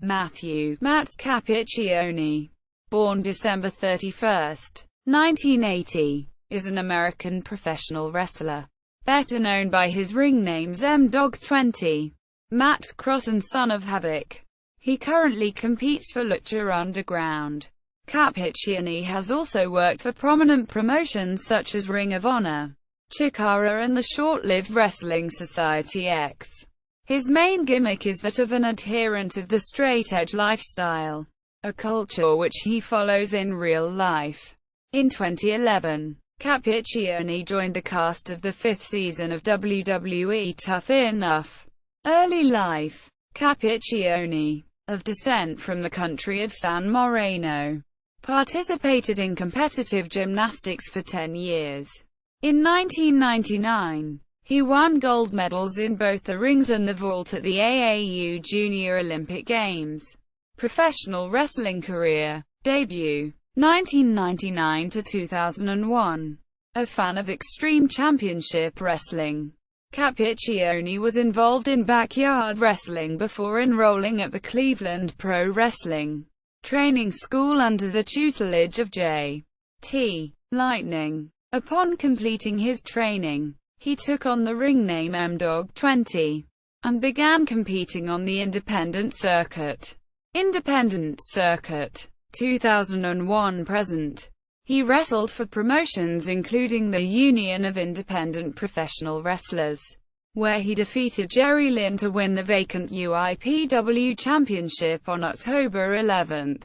Matt Capiccioni, born December 31, 1980, is an American professional wrestler, better known by his ring names M-Dogg 20, Matt Cross and son of Havoc. He currently competes for Lucha Underground. Capiccioni has also worked for prominent promotions such as Ring of Honor, Chikara and the short-lived Wrestling Society X. His main gimmick is that of an adherent of the straight-edge lifestyle, a culture which he follows in real life. In 2011, Capiccioni joined the cast of the fifth season of WWE Tough Enough. Early life. Capiccioni, of descent from the country of San Moreno, participated in competitive gymnastics for 10 years. In 1999, he won gold medals in both the rings and the vault at the AAU Junior Olympic Games. Professional wrestling career. Debut. 1999 to 2001. A fan of Extreme Championship Wrestling, Capiccioni was involved in backyard wrestling before enrolling at the Cleveland Pro Wrestling Training School under the tutelage of J.T. Lightning. Upon completing his training, he took on the ring name M-Dogg 20, and began competing on the independent circuit. 2001-present. He wrestled for promotions including the Union of Independent Professional Wrestlers, where he defeated Jerry Lynn to win the vacant UIPW Championship on October 11,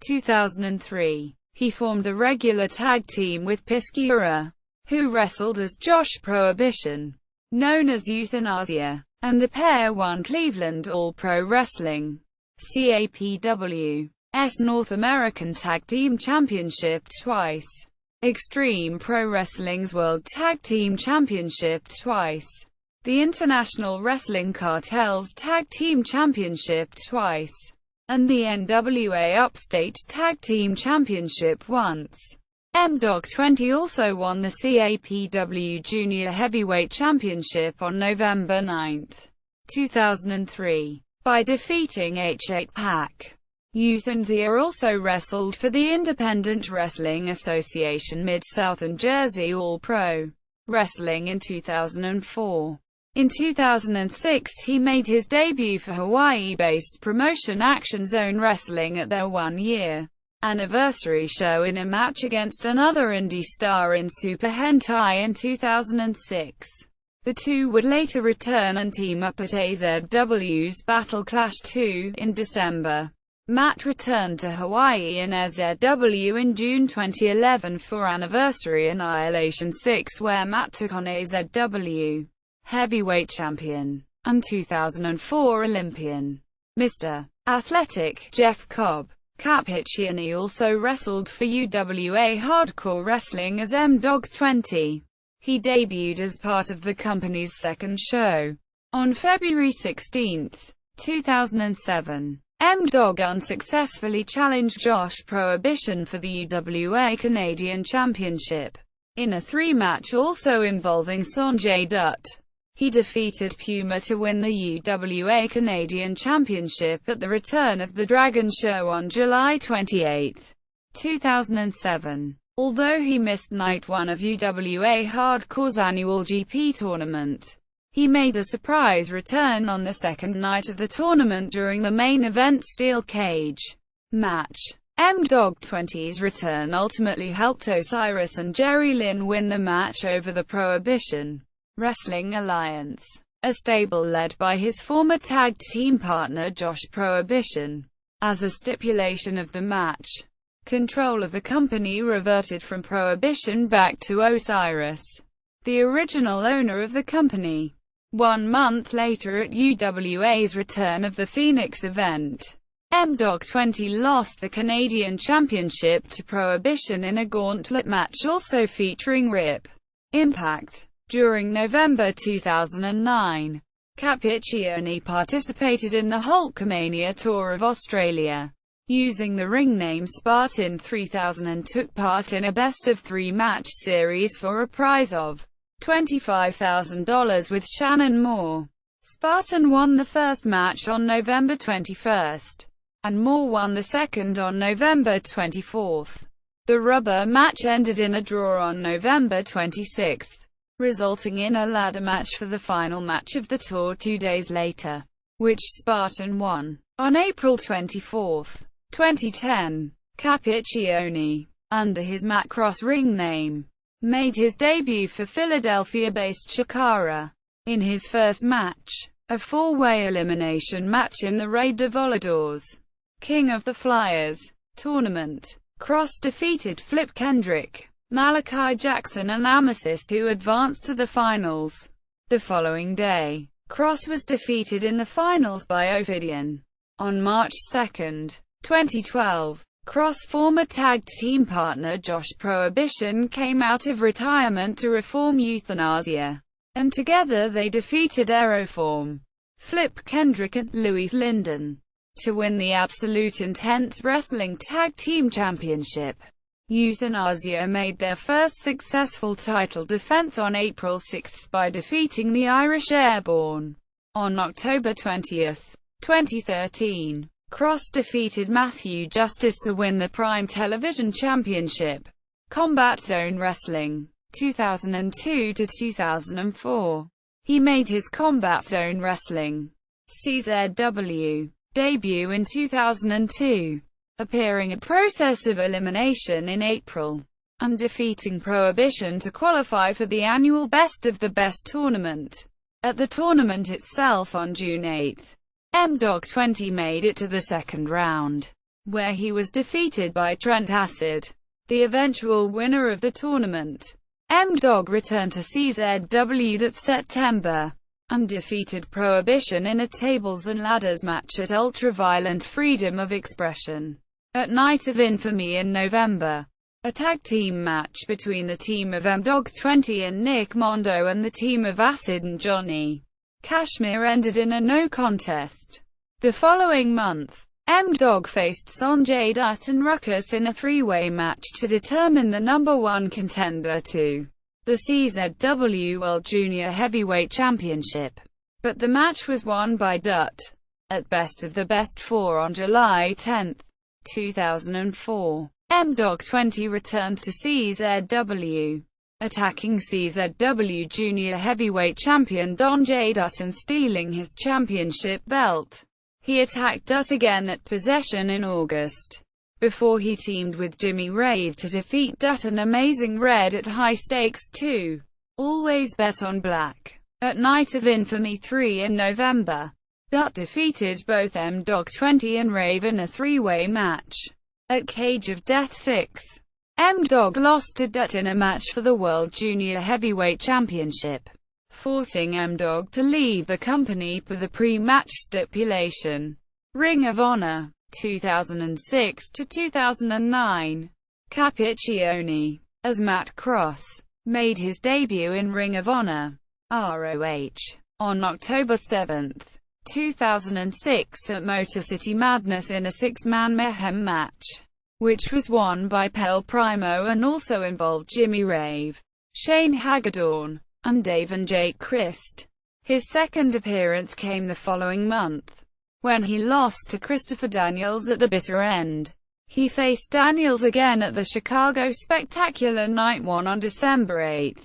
2003. He formed a regular tag team with Chikara, who wrestled as Josh Prohibition, known as Euthanasia, and the pair won Cleveland All-Pro Wrestling (CAPW's) North American Tag Team Championship twice, Extreme Pro Wrestling's World Tag Team Championship twice, the International Wrestling Cartel's Tag Team Championship twice, and the NWA Upstate Tag Team Championship once. M-Dogg 20 also won the CAPW Junior Heavyweight Championship on November 9, 2003, by defeating H8-Pac. Euthanasia also wrestled for the Independent Wrestling Association Mid-South and Jersey All-Pro Wrestling in 2004. In 2006 he made his debut for Hawaii-based promotion Action Zone Wrestling at their one-year anniversary show in a match against another indie star in Super Hentai in 2006. The two would later return and team up at AZW's Battle Clash 2 in December. Matt returned to Hawaii and AZW in June 2011 for Anniversary Annihilation 6, where Matt took on AZW Heavyweight Champion and 2004 Olympian Mr. Athletic Jeff Cobb. Capiccioni also wrestled for UWA Hardcore Wrestling as M-Dogg 20. He debuted as part of the company's second show. On February 16, 2007, M-Dogg unsuccessfully challenged Josh Prohibition for the UWA Canadian Championship, in a three-match also involving Sonjay Dutt. He defeated Puma to win the UWA Canadian Championship at the Return of the Dragon show on July 28, 2007. Although he missed Night 1 of UWA Hardcore's annual GP tournament, he made a surprise return on the second night of the tournament during the main event Steel Cage match. M-Dogg 20's return ultimately helped Osiris and Jerry Lynn win the match over the Prohibition Wrestling Alliance, a stable led by his former tag team partner Josh Prohibition. As a stipulation of the match, control of the company reverted from Prohibition back to Osiris, the original owner of the company. 1 month later at UWA's Return of the Phoenix event, M-Dogg 20 lost the Canadian Championship to Prohibition in a gauntlet match also featuring Rip Impact. During November 2009, Capiccioni participated in the Hulkamania Tour of Australia, using the ring name Spartan 3000 and took part in a best-of-3 match series for a prize of $25,000 with Shannon Moore. Spartan won the first match on November 21, and Moore won the second on November 24. The rubber match ended in a draw on November 26, resulting in a ladder match for the final match of the tour 2 days later, which Spartan won. On April 24, 2010, Capiccioni, under his Macross ring name, made his debut for Philadelphia-based Chikara. In his first match, a four-way elimination match in the Rey de Voladores, King of the Flyers tournament, Cross defeated Flip Kendrick, Malachi Jackson and Amethyst, who advanced to the finals. The following day, Cross was defeated in the finals by Ophidian. On March 2, 2012, Cross' former tag team partner Josh Prohibition came out of retirement to reform Euthanasia, and together they defeated Aeroform, Flip Kendrick and Louis Linden to win the Absolute Intense Wrestling Tag Team Championship. Euthanasia made their first successful title defense on April 6 by defeating the Irish Airborne. On October 20, 2013, Cross defeated Matthew Justice to win the Prime Television Championship. Combat Zone Wrestling, 2002 to 2004. He made his Combat Zone Wrestling (CZW) debut in 2002, appearing at Process of Elimination in April, and defeating Prohibition to qualify for the annual Best of the Best tournament. At the tournament itself on June 8, M-Dogg 20 made it to the second round, where he was defeated by Trent Acid, the eventual winner of the tournament. M-Dogg returned to CZW that September, and defeated Prohibition in a tables and ladders match at Ultraviolent Freedom of Expression. At Night of Infamy in November, a tag team match between the team of M-Dogg 20 and Nick Mondo and the team of Acid and Johnny Kashmir ended in a no contest. The following month, M-Dogg faced Sanjay Dutt and Ruckus in a three-way match to determine the number one contender to the CZW World Junior Heavyweight Championship, but the match was won by Dutt. At Best of the Best 4 on July 10, 2004, M-Dogg 20 returned to CZW, attacking CZW Junior Heavyweight Champion Don J. Dutt and stealing his championship belt. He attacked Dutt again at Possession in August, before he teamed with Jimmy Rave to defeat Dutt and Amazing Red at High Stakes 2. Always Bet on Black. At Night of Infamy 3 in November, Dutt defeated both M-Dogg 20 and Rave in a three-way match. At Cage of Death 6, M-Dogg lost to Dutt in a match for the World Junior Heavyweight Championship, forcing M-Dogg to leave the company per the pre-match stipulation. Ring of Honor, 2006 to 2009. Capiccioni, as Matt Cross, made his debut in Ring of Honor, ROH, on October 7, 2006 at Motor City Madness in a six-man Mayhem match, which was won by Pel Primo and also involved Jimmy Rave, Shane Hagedorn, and Dave and Jake Christ. His second appearance came the following month, when he lost to Christopher Daniels at the bitter end. He faced Daniels again at the Chicago Spectacular Night 1 on December 8,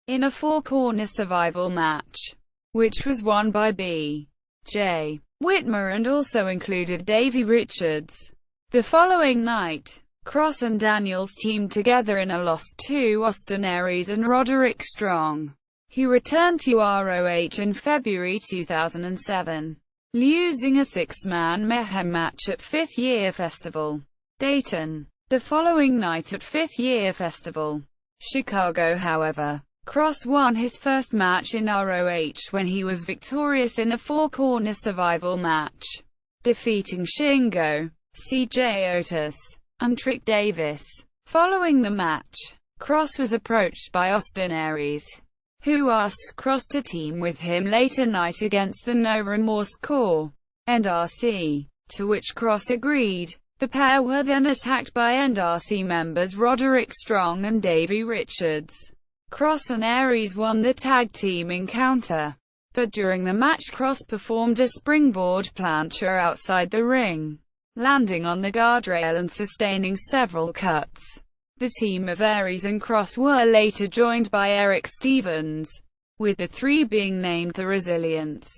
in a four-corner survival match, which was won by B.J. Whitmer and also included Davey Richards. The following night, Cross and Daniels teamed together in a loss to Austin Aries and Roderick Strong. He returned to ROH in February 2007, losing a six-man Mayhem match at Fifth Year Festival, Dayton. The following night at Fifth Year Festival, Chicago, however, Cross won his first match in ROH when he was victorious in a four-corner survival match, defeating Shingo, C.J. Otis, and Trick Davis. Following the match, Cross was approached by Austin Aries, who asked Cross to team with him later night against the No Remorse Corps, NRC, to which Cross agreed. The pair were then attacked by NRC members Roderick Strong and Davey Richards. Cross and Aries won the tag team encounter, but during the match Cross performed a springboard plancha outside the ring, landing on the guardrail and sustaining several cuts. The team of Aries and Cross were later joined by Eric Stevens, with the three being named the Resilience.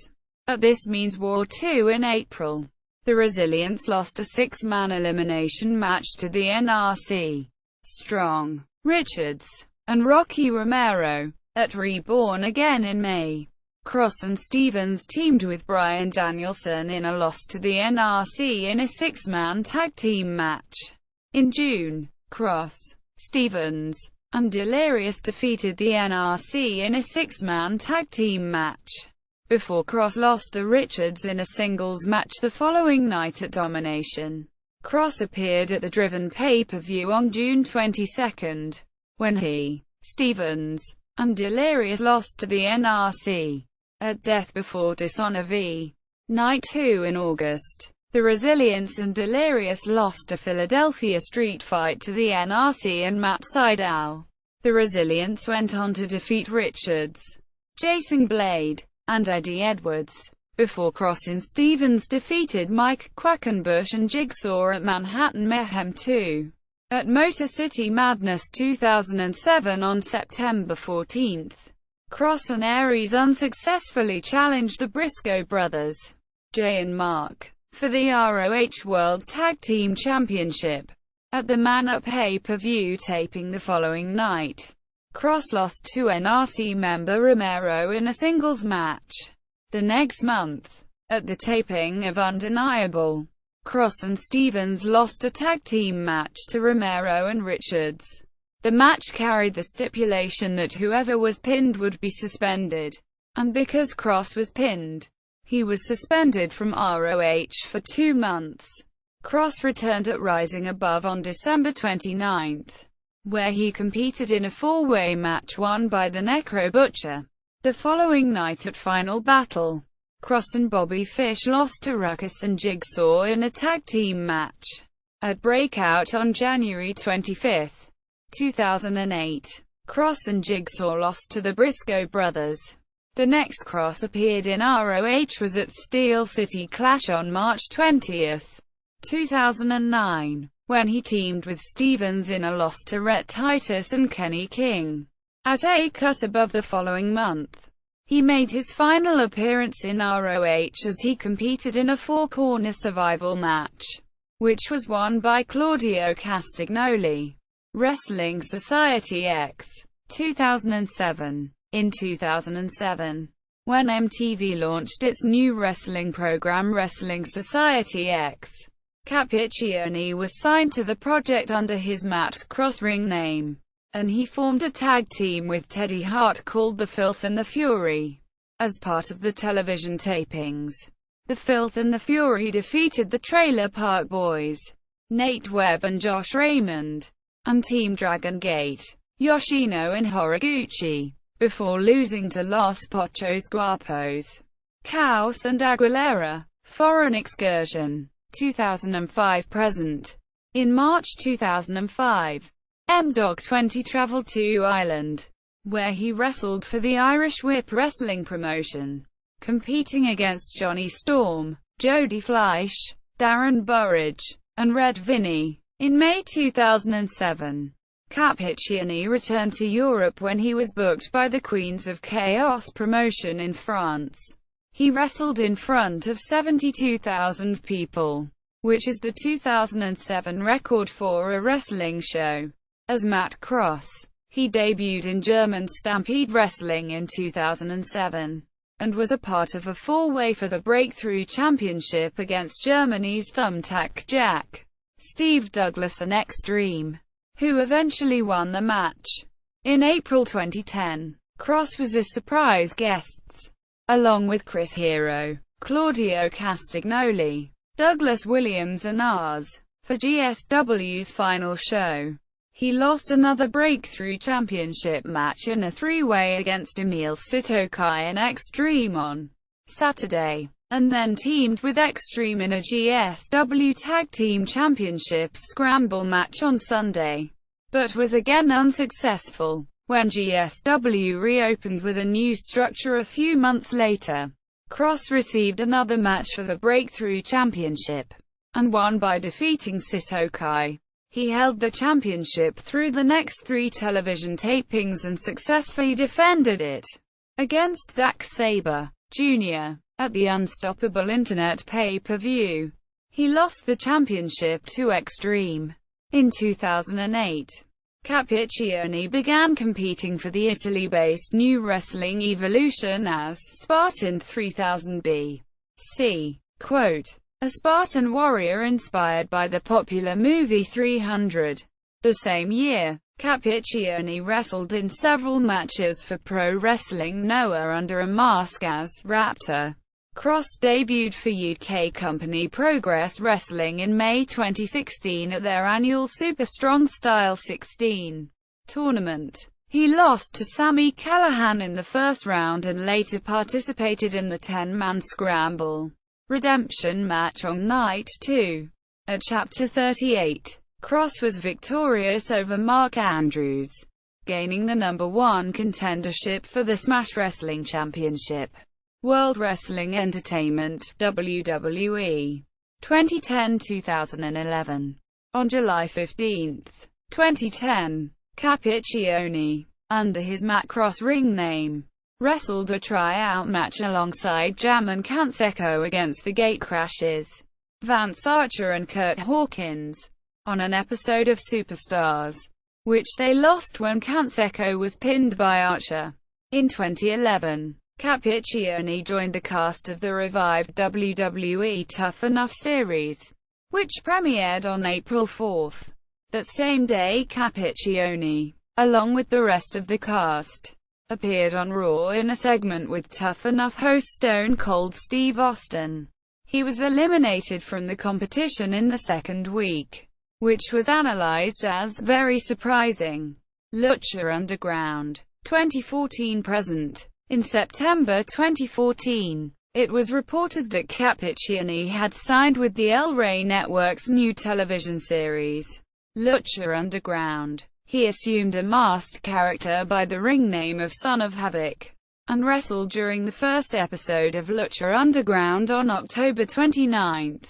At This Means War 2 in April, the Resilience lost a six-man elimination match to the NRC. Strong, Richards, and Rocky Romero. At Reborn Again in May, Cross and Stevens teamed with Bryan Danielson in a loss to the NRC in a six-man tag team match. In June, Cross, Stevens, and Delirious defeated the NRC in a six-man tag team match, before Cross lost the Richards in a singles match the following night at Domination. Cross appeared at the Driven pay-per-view on June 22, when he, Stevens, and Delirious lost to the NRC. At Death Before Dishonor v. Night 2 in August, the Resilience and Delirious lost a Philadelphia street fight to the NRC and Matt Sydal. The Resilience went on to defeat Richards, Jason Blade, and Eddie Edwards, before Cross and Stevens defeated Mike Quackenbush and Jigsaw at Manhattan Mayhem 2. At Motor City Madness 2007 on September 14, Cross and Aries unsuccessfully challenged the Briscoe brothers, Jay and Mark, for the ROH World Tag Team Championship. At the Man Up pay-per-view taping the following night, Cross lost to NRC member Romero in a singles match. The next month, at the taping of Undeniable, Cross and Stevens lost a tag team match to Romero and Richards. The match carried the stipulation that whoever was pinned would be suspended, and because Cross was pinned, he was suspended from ROH for 2 months. Cross returned at Rising Above on December 29, where he competed in a four-way match won by the Necro Butcher. The following night at Final Battle, Cross and Bobby Fish lost to Ruckus and Jigsaw in a tag team match. At Breakout on January 25, 2008, Cross and Jigsaw lost to the Briscoe brothers. The next Cross appeared in ROH was at Steel City Clash on March 20, 2009, when he teamed with Stevens in a loss to Rhett Titus and Kenny King. At A Cut Above the following month, he made his final appearance in ROH as he competed in a four-corner survival match, which was won by Claudio Castagnoli. Wrestling Society X. 2007. In 2007, when MTV launched its new wrestling program Wrestling Society X, Capiccioni was signed to the project under his Matt Cross ring name, and he formed a tag team with Teddy Hart called The Filth and the Fury. As part of the television tapings, The Filth and the Fury defeated the Trailer Park Boys, Nate Webb and Josh Raymond, and Team Dragon Gate, Yoshino and Horiguchi, before losing to Los Pochos Guapos, Caos and Aguilera. Foreign Excursion 2005-present. In March 2005, M-Dogg 20 traveled to Ireland, where he wrestled for the Irish Whip Wrestling promotion, competing against Johnny Storm, Jody Fleisch, Darren Burridge, and Red Vinny. In May 2007, Capiccioni returned to Europe when he was booked by the Queens of Chaos promotion in France. He wrestled in front of 72,000 people, which is the 2007 record for a wrestling show. As Matt Cross, he debuted in German Stampede Wrestling in 2007, and was a part of a four-way for the Breakthrough Championship against Germany's Thumbtack Jack, Steve Douglas and X-Dream, who eventually won the match. In April 2010, Cross was as surprise guests, along with Chris Hero, Claudio Castagnoli, Douglas Williams and Ours, for GSW's final show. He lost another Breakthrough Championship match in a three-way against Emil Sitokai and X-Dream on Saturday, and then teamed with X-Dream in a GSW Tag Team Championship Scramble match on Sunday, but was again unsuccessful. When GSW reopened with a new structure a few months later, Cross received another match for the Breakthrough Championship. and won by defeating Sito Kai. He held the championship through the next 3 television tapings and successfully defended it against Zack Sabre Jr. at the Unstoppable Internet pay-per-view. He lost the championship to Extreme. In 2008, Capiccioni began competing for the Italy-based New Wrestling Evolution as Spartan 3000 B.C. Quote, a Spartan warrior inspired by the popular movie 300. The same year, Capiccioni wrestled in several matches for Pro Wrestling Noah under a mask as Raptor. Cross debuted for UK company Progress Wrestling in May 2016 at their annual Super Strong Style 16 tournament. He lost to Sami Callihan in the first round and later participated in the 10-man Scramble Redemption match on Night 2. At Chapter 38, Cross was victorious over Mark Andrews, gaining the #1 contendership for the Smash Wrestling Championship. World Wrestling Entertainment, WWE. 2010-2011. On July 15, 2010, Capiccioni, under his Matt Cross ring name, wrestled a tryout match alongside Jam and Canseco against the Gatecrashers, Vance Archer and Kurt Hawkins, on an episode of Superstars, which they lost when Canseco was pinned by Archer. In 2011, Capiccioni joined the cast of the revived WWE Tough Enough series, which premiered on April 4. That same day, Capiccioni, along with the rest of the cast, appeared on Raw in a segment with Tough Enough host Stone Cold Steve Austin. He was eliminated from the competition in the second week, which was analyzed as very surprising. Lucha Underground. 2014 present. In September 2014, it was reported that Capiccioni had signed with the El Rey Network's new television series, Lucha Underground. He assumed a masked character by the ring name of Son of Havoc, and wrestled during the first episode of Lucha Underground on October 29,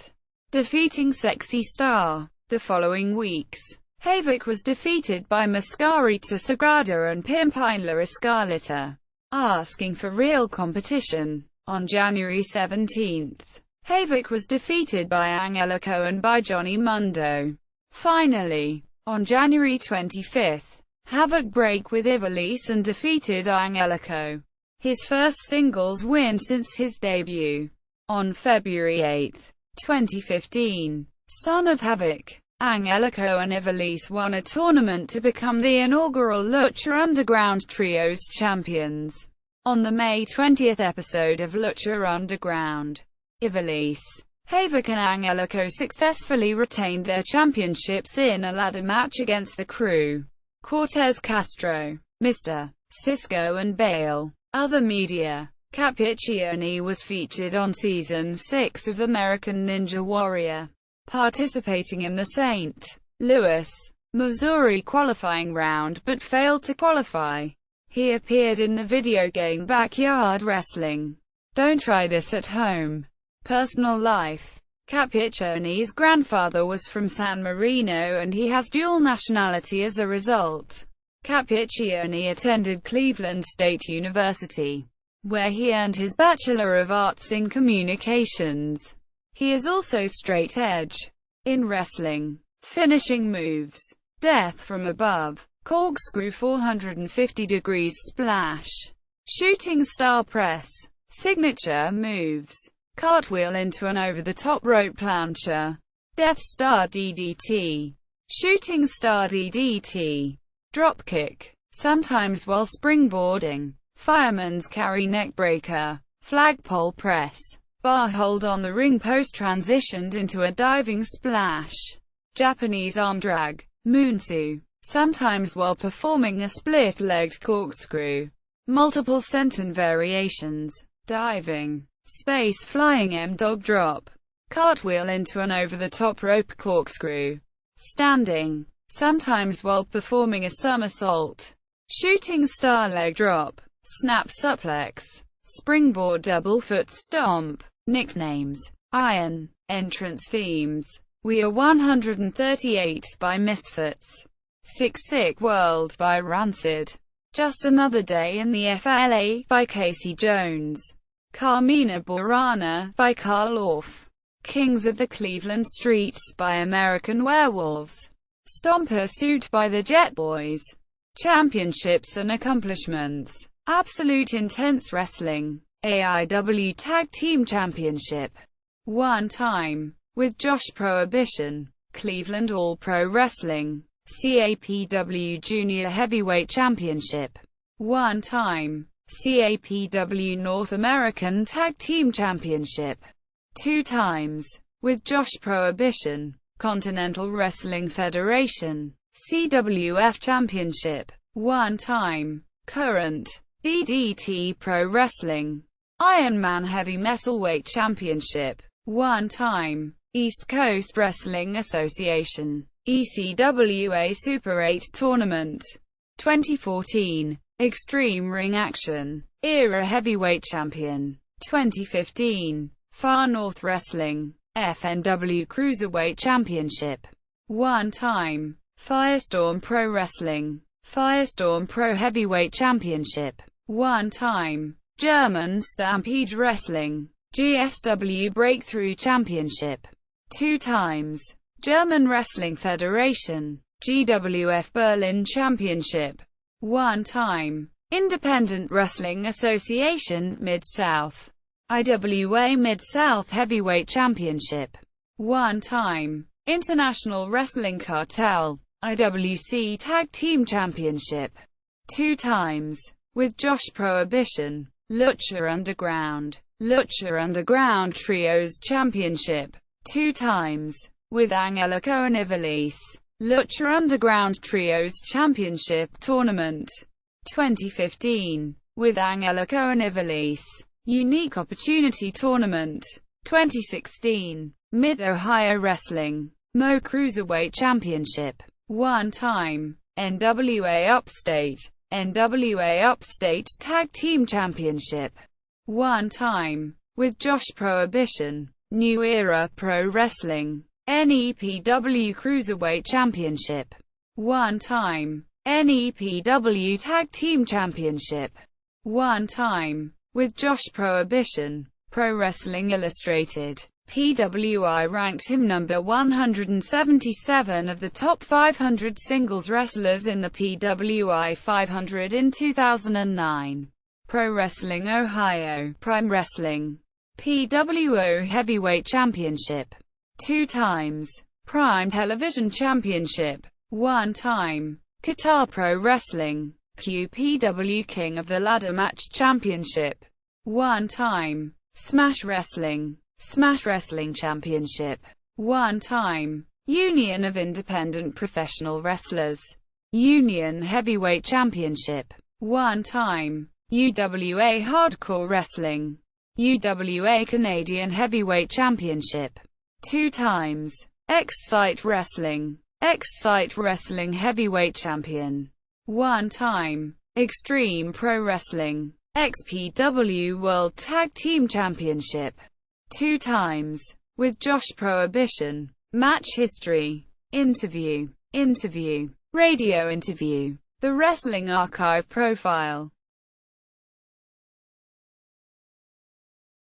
defeating Sexy Star. The following weeks, Havoc was defeated by Mascarita Sagrada and Pimpinela Escarlata, asking for real competition. On January 17, Havoc was defeated by Angelico and by Johnny Mundo. Finally, on January 25, Havoc broke with Ivelisse and defeated Angelico, his first singles win since his debut. On February 8, 2015, Son of Havoc, Angelico and Ivelisse won a tournament to become the inaugural Lucha Underground Trios champions. On the May 20 episode of Lucha Underground, Ivelisse, Havoc and Angelico successfully retained their championships in a ladder match against the Crew, Cortez Castro, Mr. Cisco and Bale. Other media. Capiccioni was featured on Season 6 of American Ninja Warrior, participating in the St. Louis, Missouri qualifying round but failed to qualify. He appeared in the video game Backyard Wrestling. Don't try this at home. Personal life. Capiccioni's grandfather was from San Marino and he has dual nationality as a result. Capiccioni attended Cleveland State University, where he earned his Bachelor of Arts in Communications. He is also straight edge. In wrestling. Finishing moves. Death from above. Corkscrew 450 degrees splash. Shooting star press. Signature moves. Cartwheel into an over-the-top rope plancher. Death Star DDT. Shooting Star DDT. Dropkick. Sometimes while springboarding. Fireman's carry neckbreaker. Flagpole press. Bar hold on the ring post transitioned into a diving splash. Japanese arm drag. Moonsu. Sometimes while performing a split-legged corkscrew. Multiple senton variations. Diving. Space flying M-Dogg drop. Cartwheel into an over-the-top rope corkscrew. Standing. Sometimes while performing a somersault. Shooting star leg drop. Snap suplex. Springboard double foot stomp. Nicknames. Iron. Entrance themes: We Are 138 by Misfits, Sick Sick World by Rancid, Just Another Day in the FLA by Casey Jones, Carmina Burana by Carl Orff, Kings of the Cleveland Streets by American Werewolves, Stomper Suit by the Jet Boys, Championships and Accomplishments, Absolute Intense Wrestling, AIW Tag Team Championship, One Time, with Josh Prohibition, Cleveland All-Pro Wrestling, CAPW Junior Heavyweight Championship, One Time, CAPW North American Tag Team Championship, Two Times, with Josh Prohibition, Continental Wrestling Federation, CWF Championship, One Time, Current, DDT Pro Wrestling, Iron Man Heavy Metalweight Championship, One Time, East Coast Wrestling Association, ECWA Super 8 Tournament, 2014, Extreme Ring Action, Era Heavyweight Champion, 2015, Far North Wrestling, FNW Cruiserweight Championship, One Time, Firestorm Pro Wrestling, Firestorm Pro Heavyweight Championship, One Time, German Stampede Wrestling, GSW Breakthrough Championship, Two Times, German Wrestling Federation, GWF Berlin Championship, One Time, Independent Wrestling Association Mid-South, IWA Mid-South Heavyweight Championship, One Time, International Wrestling Cartel, IWC Tag Team Championship, Two Times, with Josh Prohibition, Lucha Underground, Lucha Underground Trios Championship, Two Times, with Angelico and Ivelisse, Lucha Underground Trios Championship Tournament, 2015, with Angelico and Ivelisse, Unique Opportunity Tournament, 2016, Mid-Ohio Wrestling, Mo Cruiserweight Championship, One Time, NWA Upstate, NWA Upstate Tag Team Championship, One Time, with Josh Prohibition, New Era Pro Wrestling, NEPW Cruiserweight Championship, One Time, NEPW Tag Team Championship, One Time, with Josh Prohibition, Pro Wrestling Illustrated, PWI ranked him number 177 of the top 500 singles wrestlers in the PWI 500 in 2009. Pro Wrestling Ohio, Prime Wrestling, PWO Heavyweight Championship, Two Times, Prime Television Championship, One Time, Qatar Pro Wrestling, QPW King of the Ladder Match Championship, One Time, Smash Wrestling, Smash Wrestling Championship, One Time, Union of Independent Professional Wrestlers, Union Heavyweight Championship, One Time, UWA Hardcore Wrestling, UWA Canadian Heavyweight Championship, Two Times, X-Site Wrestling, X-Site Wrestling Heavyweight Champion, One Time, Extreme Pro Wrestling, XPW World Tag Team Championship, Two Times, with Josh Prohibition, Match History, Interview, Radio Interview, The Wrestling Archive Profile,